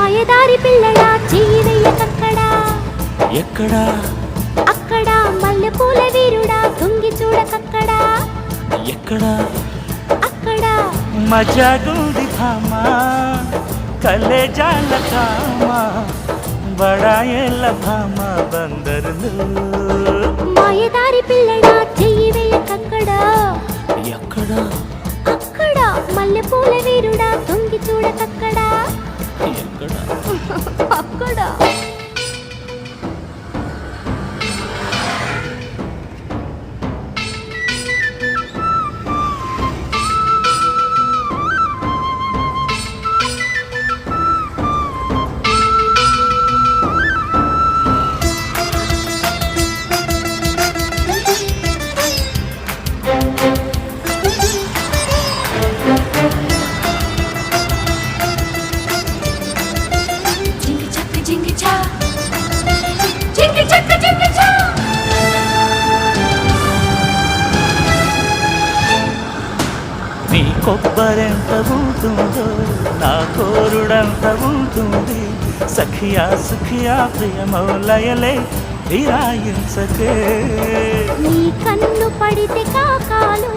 మాయదారి పిల్లడా చెయ్యి వెయ్యకక్కడా ఎక్కడా అక్కడ మల్లెపూల వీరుడా తొంగి చూడకక్కడా ఎక్కడా అక్కడ మజాగుంది భామా కలేజాల కామా బడాయేళ్ళ భామా బందరులు మాయదారి పిల్లడా చెయ్యి వెయ్యకక్కడా ఎక్కడా అక్కడ మల్లెపూల వీరుడా తొంగి చూడకక్కడా ఎక్కడా అక్కడ నీ కొబ్బరెంత ఉంటుందో నా కోరుడంత ఉంటుంది సఖియా సుఖియా ప్రియమౌలయలే విరాయించకే నీ కన్ను పడితే కాకాలు